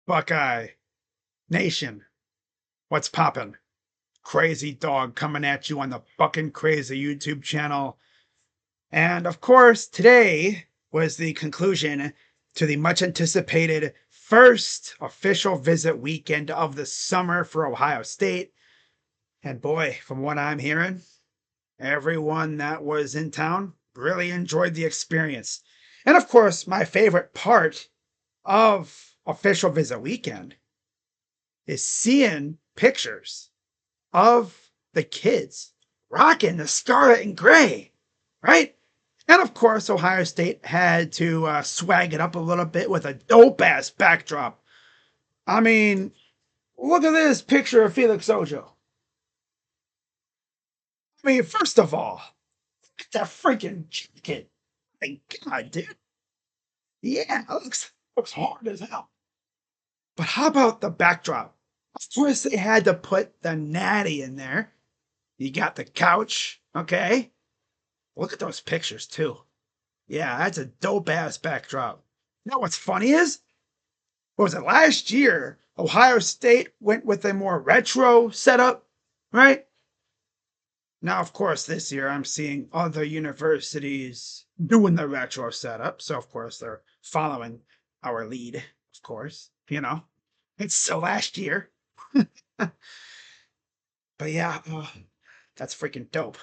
Buckeye Nation, what's poppin'? Crazy Dog coming at you on the Fucking Crazy YouTube channel. And of course, today was the conclusion to the much anticipated first official visit weekend of the summer for Ohio State. And boy, from what I'm hearing, everyone that was in town really enjoyed the experience. And of course, my favorite part of official visit weekend is seeing pictures of the kids rocking the scarlet and gray, right? And of course, Ohio State had to swag it up a little bit with a dope ass backdrop. I mean, look at this picture of Felix Ojo. I mean, first of all, look at that freaking jacket. My God, dude. Yeah, it looks hard as hell. But how about the backdrop? Of course, they had to put the natty in there. You got the couch, okay? Look at those pictures, too. Yeah, that's a dope ass backdrop. You know what's funny is, what was it, last year, Ohio State went with a more retro setup, right? Now, of course, this year I'm seeing other universities doing the retro setup. So, of course, they're following our lead, of course. It's still last year. But yeah, that's freaking dope.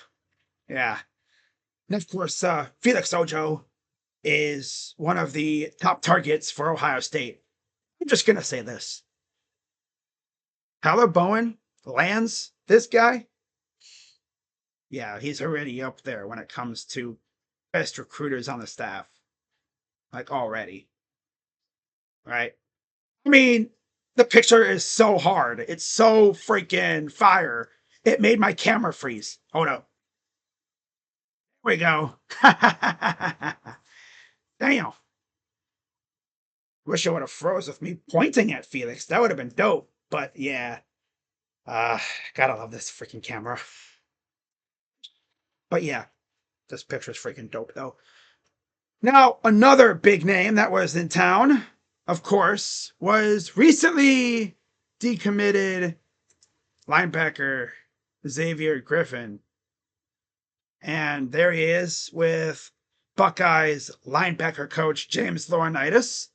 Yeah. And of course, Felix Ojo is one of the top targets for Ohio State. I'm just going to say this. Tyler Bowen lands this guy. Yeah, he's already up there when it comes to best recruiters on the staff. Like, already. Right? I mean, the picture is so hard. It's so freaking fire. It made my camera freeze. Hold up. Here we go. Damn. Wish I would have froze with me pointing at Felix. That would have been dope. But yeah. Uh, gotta love this freaking camera. But yeah, this picture's freaking dope though. Now, another big name that was in town, of course, was recently decommitted linebacker Xavier Griffin. And there he is with Buckeyes linebacker coach James Laurinaitis,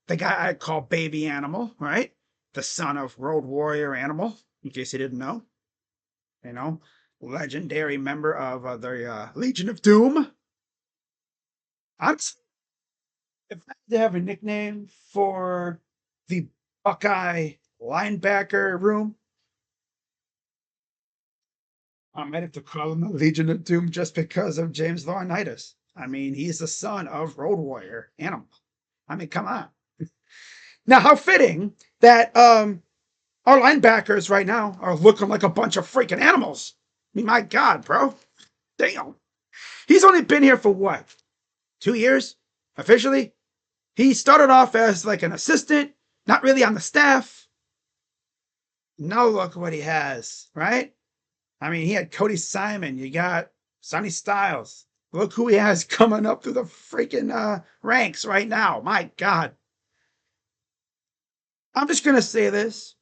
the guy I call Baby Animal, right? The son of Road Warrior Animal, in case you didn't know. You know, legendary member of the Legion of Doom. Honestly, if I had to have a nickname for the Buckeye linebacker room, I might have to call him the Legion of Doom just because of James Laurinaitis. I mean, he's the son of Road Warrior Animal. I mean, come on. Now, how fitting that our linebackers right now are looking like a bunch of freaking animals. I mean, my God, bro. Damn. He's only been here for what? 2 years? Officially? He started off as like an assistant, not really on the staff. Now look what he has, right? I mean, he had Cody Simon. You got Sonny Styles. Look who he has coming up through the freaking ranks right now. My God. I'm just going to say this.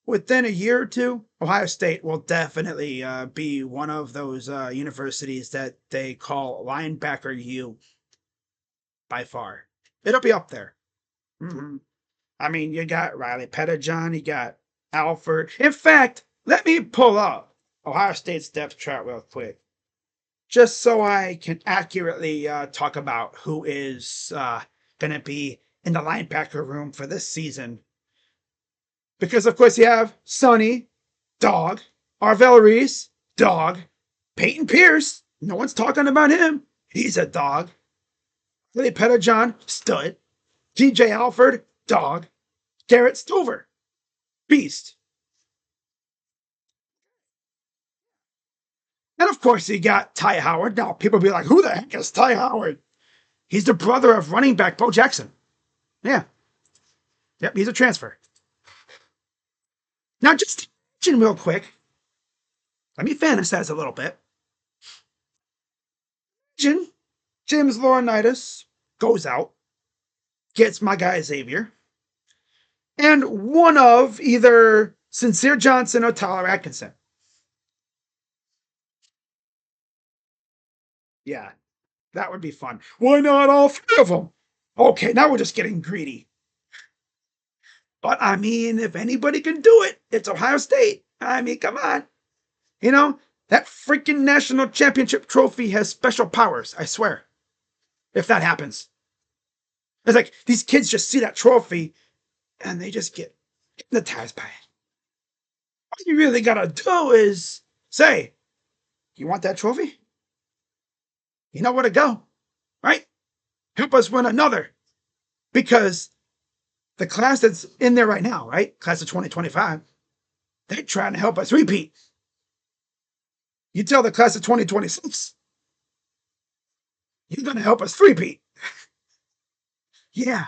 Within a year or two, Ohio State will definitely be one of those universities that they call linebacker U by far. It'll be up there. Mm-hmm. I mean, you got Riley Pettijohn, you got Alford. In fact, let me pull up Ohio State's depth chart real quick, just so I can accurately talk about who is going to be in the linebacker room for this season. Because, of course, you have Sonny, dog. Arvell Reese, dog. Peyton Pierce, no one's talking about him. He's a dog. Willie Pettijohn, stud. TJ Alford, dog. Garrett Stover, beast. And of course, you got Ty Howard. Now, people be like, who the heck is Ty Howard? He's the brother of running back Bo Jackson. Yeah. Yep, he's a transfer. Now, just real quick, let me fantasize a little bit. Imagine James Laurinaitis goes out, gets my guy Xavier. and one of either Sincere Johnson or Tyler Atkinson. Yeah, that would be fun. Why not all three of them? Okay, now we're just getting greedy. But I mean, if anybody can do it, it's Ohio State. I mean, come on. You know, that freaking national championship trophy has special powers, I swear. If that happens, it's like these kids just see that trophy and they just get hypnotized by it. All you really gotta do is say, you want that trophy? You know where to go, right? Help us win another. Because the class that's in there right now, right? Class of 2025, they're trying to help us repeat. You tell the class of 2026, you're going to help us repeat. Yeah.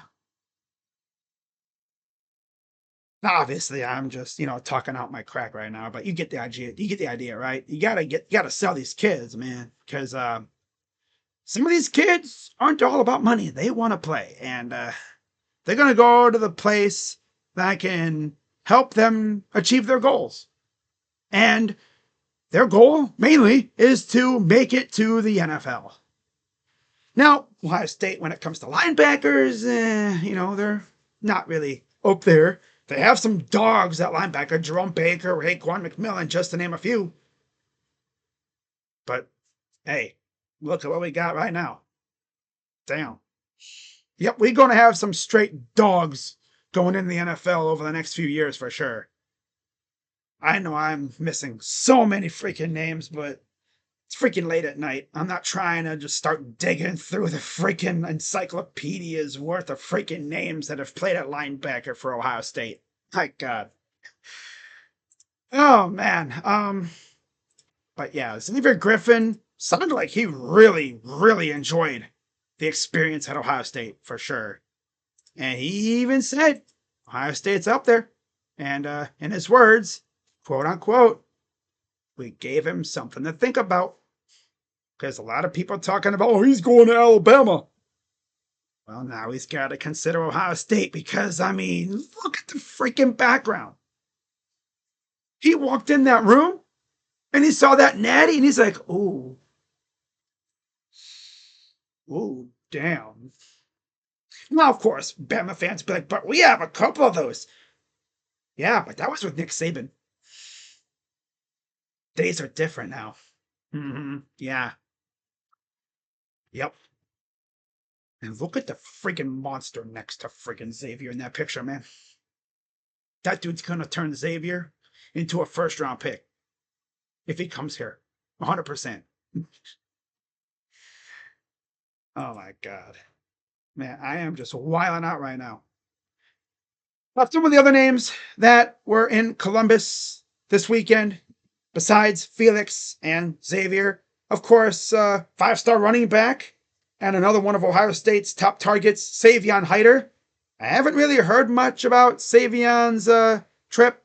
Obviously, I'm just, talking out my crack right now, but you get the idea. You get the idea, right? You gotta sell these kids, man, because some of these kids aren't all about money. They want to play, and they're gonna go to the place that can help them achieve their goals. And their goal mainly is to make it to the NFL. Now, Ohio State, when it comes to linebackers, they're not really up there. They have some dogs at linebacker, Jerome Baker, Raekwon McMillan, just to name a few. But hey, look at what we got right now. Damn. Yep, we're going to have some straight dogs going in the NFL over the next few years for sure. I know I'm missing so many freaking names, but it's freaking late at night. I'm not trying to just start digging through the freaking encyclopedias worth of freaking names that have played at linebacker for Ohio State. My God. Oh man. But yeah, Xavier Griffin sounded like he really, really enjoyed the experience at Ohio State for sure. And he even said Ohio State's up there. And in his words, quote unquote, we gave him something to think about. Because a lot of people talking about, oh, he's going to Alabama. Well, now he's got to consider Ohio State because, I mean, look at the freaking background. He walked in that room and he saw that natty and he's like, ooh, damn. Now, of course, Bama fans be like, but we have a couple of those. Yeah, but that was with Nick Saban. Days are different now. Yeah. Yep. And look at the freaking monster next to freaking Xavier in that picture, man. That dude's gonna turn Xavier into a first round pick if he comes here. 100%. Oh my God. Man, I am just wilding out right now. Some of the other names that were in Columbus this weekend, besides Felix and Xavier, of course, five-star running back and another one of Ohio State's top targets, Savion Hyder. I haven't really heard much about Savion's trip,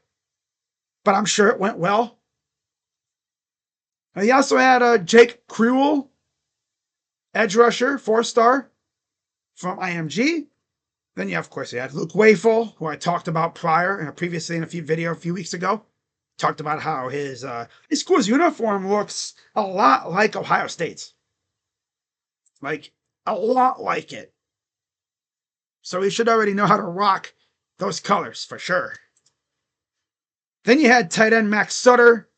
but I'm sure it went well. He also had Jake Cruel, edge rusher, 4-star from IMG. Then, yeah, of course, you had Luke Wafel, who I talked about prior and previously in a video a few weeks ago. Talked about how his school's uniform looks a lot like Ohio State's. Like, a lot like it. So he should already know how to rock those colors for sure. Then you had tight end Max Sutter.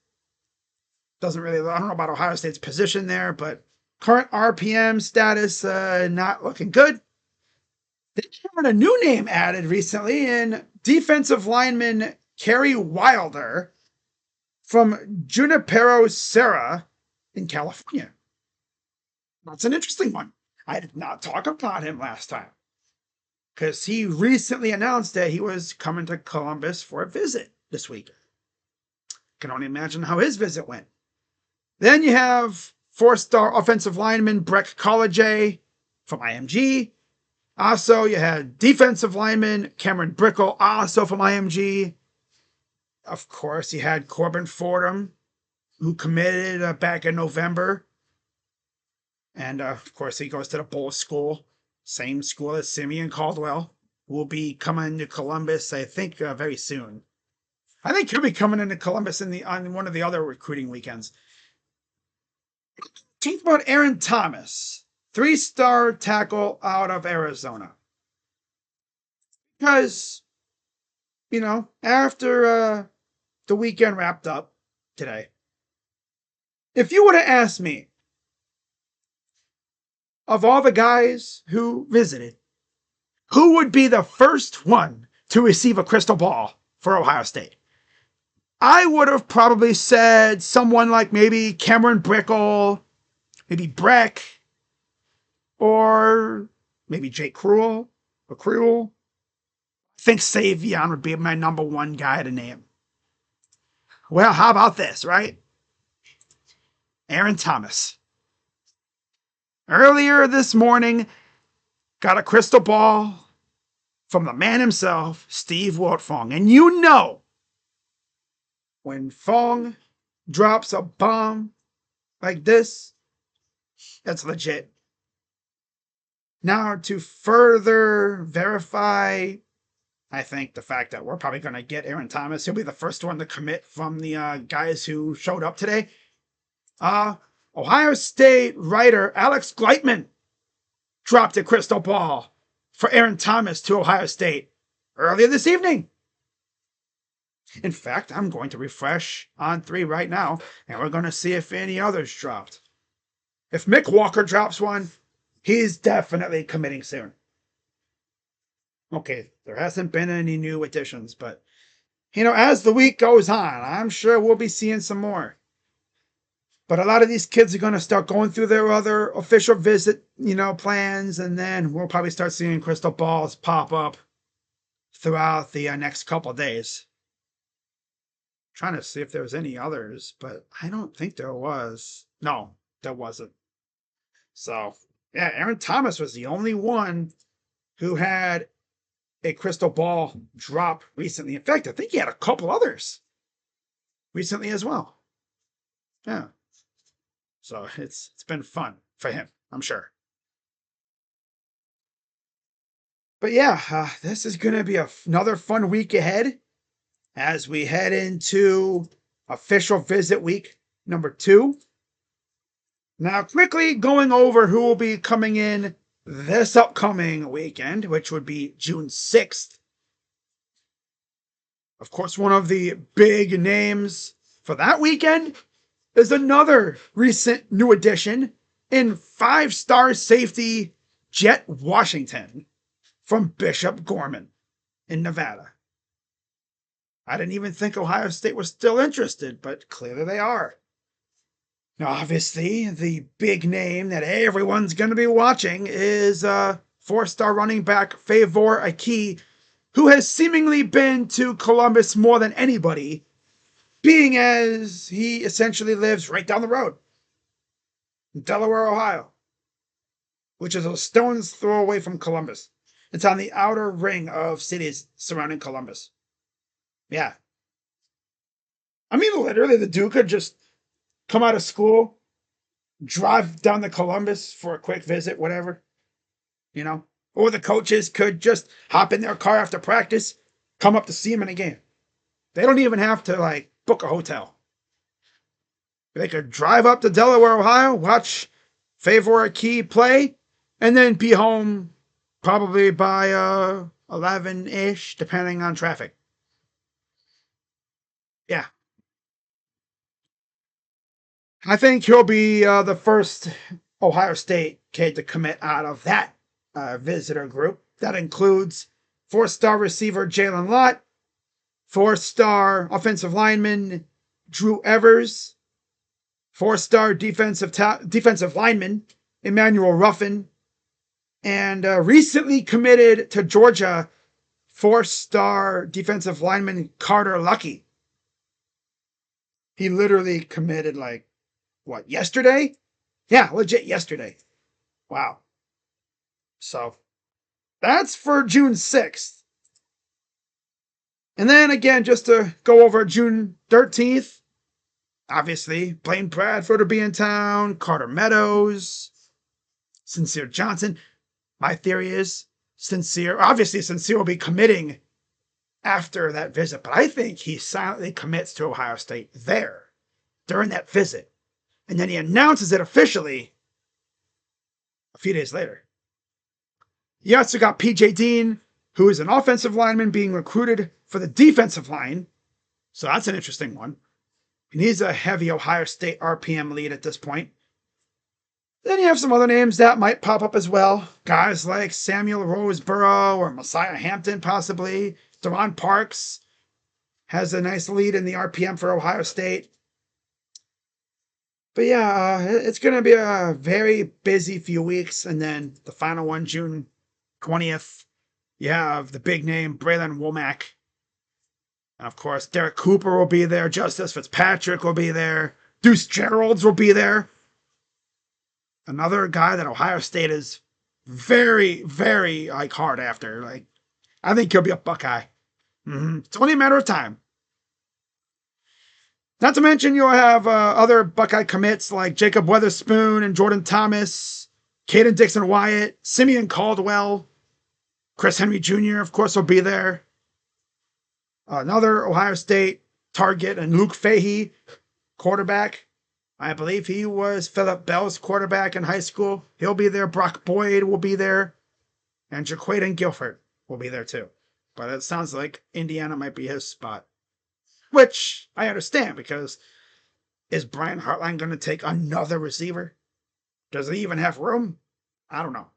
I don't know about Ohio State's position there, but current RPM status not looking good. They had a new name added recently in defensive lineman Kerry Wilder from Junipero Serra in California. That's an interesting one. I did not talk about him last time because he recently announced that he was coming to Columbus for a visit this week. Can only imagine how his visit went. Then you have 4-star offensive lineman Breck College from IMG. Also, you had defensive lineman Cameron Brickle, also from IMG. Of course, you had Corbin Fordham, who committed back in November. And, of course, he goes to the Bowl School, same school as Simeon Caldwell. will be coming to Columbus, I think, very soon. I think he'll be coming into Columbus on one of the other recruiting weekends. Talk about Aaron Thomas, 3-star tackle out of Arizona. Because, after the weekend wrapped up today, if you would have asked me, of all the guys who visited, who would be the first one to receive a crystal ball for Ohio State? I would have probably said someone like maybe Cameron Brickle, maybe Breck, or maybe Jake Cruel. I think Savion would be my number one guy to name. Well, how about this, right? Aaron Thomas. Earlier this morning, got a crystal ball from the man himself, Steve Wiltfong. And you know, when Fong drops a bomb like this, that's legit. Now, to further verify, I think, the fact that we're probably going to get Aaron Thomas, he'll be the first one to commit from the guys who showed up today. Ohio State writer Alex Gleitman dropped a crystal ball for Aaron Thomas to Ohio State earlier this evening. In fact, I'm going to refresh on 3 right now, and we're going to see if any others dropped. If Mick Walker drops one, he's definitely committing soon. Okay, there hasn't been any new additions, but, as the week goes on, I'm sure we'll be seeing some more. But a lot of these kids are going to start going through their other official visit, plans, and then we'll probably start seeing crystal balls pop up throughout the next couple of days. Trying to see if there was any others, but I don't think there was. No, there wasn't. So, yeah, Aaron Thomas was the only one who had a crystal ball drop recently. In fact, I think he had a couple others recently as well. Yeah. So it's been fun for him, I'm sure. But yeah, this is going to be another fun week ahead as we head into official visit week number 2. Now, quickly going over who will be coming in this upcoming weekend, which would be June 6th. Of course, one of the big names for that weekend is another recent new addition in 5-star safety Jet Washington from Bishop Gorman in Nevada. I didn't even think Ohio State was still interested, but clearly they are. Now, obviously, the big name that everyone's going to be watching is 4-star running back Favor Aki, who has seemingly been to Columbus more than anybody, being as he essentially lives right down the road in Delaware, Ohio, which is a stone's throw away from Columbus. It's on the outer ring of cities surrounding Columbus. Yeah. I mean, literally, the dude could just come out of school, drive down to Columbus for a quick visit, whatever, Or the coaches could just hop in their car after practice, come up to see him in a game. They don't even have to, book a hotel. They could drive up to Delaware, Ohio, watch Favor Aki play, and then be home probably by 11-ish, depending on traffic. Yeah. I think he'll be the first Ohio State kid to commit out of that visitor group. That includes 4-star receiver Jalen Lott, 4-star offensive lineman Drew Evers, 4-star defensive lineman Emmanuel Ruffin, and recently committed to Georgia 4-star defensive lineman Carter Lucky. He literally committed yesterday? Yeah, legit yesterday. Wow. So that's for June 6th. And then again, just to go over June 13th, obviously, Blaine Bradford will be in town, Carter Meadows, Sincere Johnson. My theory is Sincere, obviously, Sincere will be committing after that visit, but I think he silently commits to Ohio State there during that visit. And then he announces it officially a few days later. You also got PJ Dean, who is an offensive lineman being recruited for the defensive line. So that's an interesting one. And he's a heavy Ohio State RPM lead at this point. Then you have some other names that might pop up as well. Guys like Samuel Roseborough or Messiah Hampton, possibly. Deron Parks has a nice lead in the RPM for Ohio State. But yeah, it's going to be a very busy few weeks. And then the final one, June 20th, you have the big name, Braylon Womack. And of course, Derek Cooper will be there. Justice Fitzpatrick will be there. Deuce Geralds will be there. Another guy that Ohio State is very, very hard after. I think he'll be a Buckeye. It's only a matter of time. Not to mention, you'll have other Buckeye commits like Jacob Weatherspoon and Jordan Thomas, Caden Dixon-Wyatt, Simeon Caldwell, Chris Henry Jr., of course, will be there. Another Ohio State target, and Luke Fahey, quarterback. I believe he was Phillip Bell's quarterback in high school. He'll be there. Brock Boyd will be there. And Jaquaden Guilford will be there too. But it sounds like Indiana might be his spot. Which I understand, because is Brian Hartline going to take another receiver? Does he even have room? I don't know.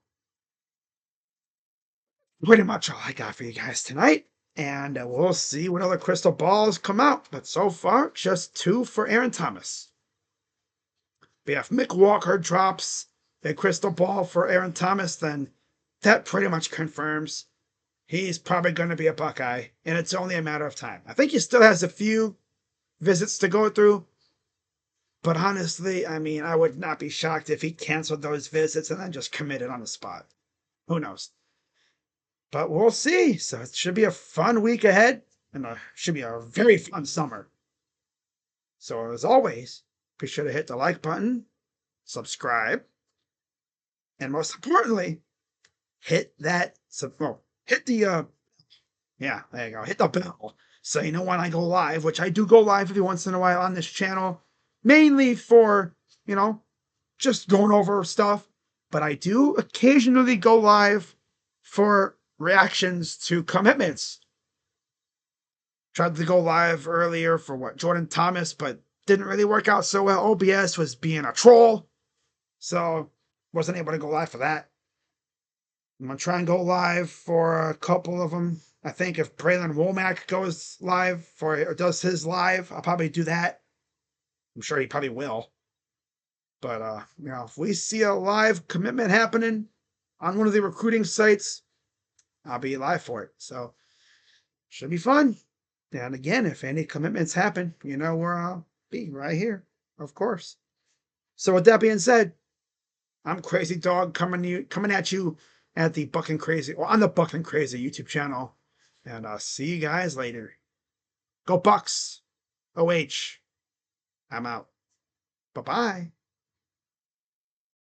Pretty much all I got for you guys tonight. And we'll see what other crystal balls come out. But so far, just 2 for Aaron Thomas. But if Mick Walker drops a crystal ball for Aaron Thomas, then that pretty much confirms he's probably going to be a Buckeye, and it's only a matter of time. I think he still has a few visits to go through, but honestly, I mean, I would not be shocked if he canceled those visits and then just committed on the spot. Who knows? But we'll see. So it should be a fun week ahead, and it should be a very fun summer. So as always, be sure to hit the like button, subscribe, and most importantly, hit the there you go. Hit the bell so you know when I go live, which I do go live every once in a while on this channel, mainly for, just going over stuff. But I do occasionally go live for reactions to commitments. Tried to go live earlier for Jordan Thomas, but didn't really work out so well. OBS was being a troll, so wasn't able to go live for that. I'm going to try and go live for a couple of them. I think if Braylon Womack goes live or does his live, I'll probably do that. I'm sure he probably will. But, if we see a live commitment happening on one of the recruiting sites, I'll be live for it. So, should be fun. And again, if any commitments happen, you know where I'll be, right here, of course. So with that being said, I'm Crazy Dog coming at you at the Bucking Crazy, or on the Bucking Crazy YouTube channel. And I'll see you guys later. Go Bucks! OH. I'm out. Bye-bye.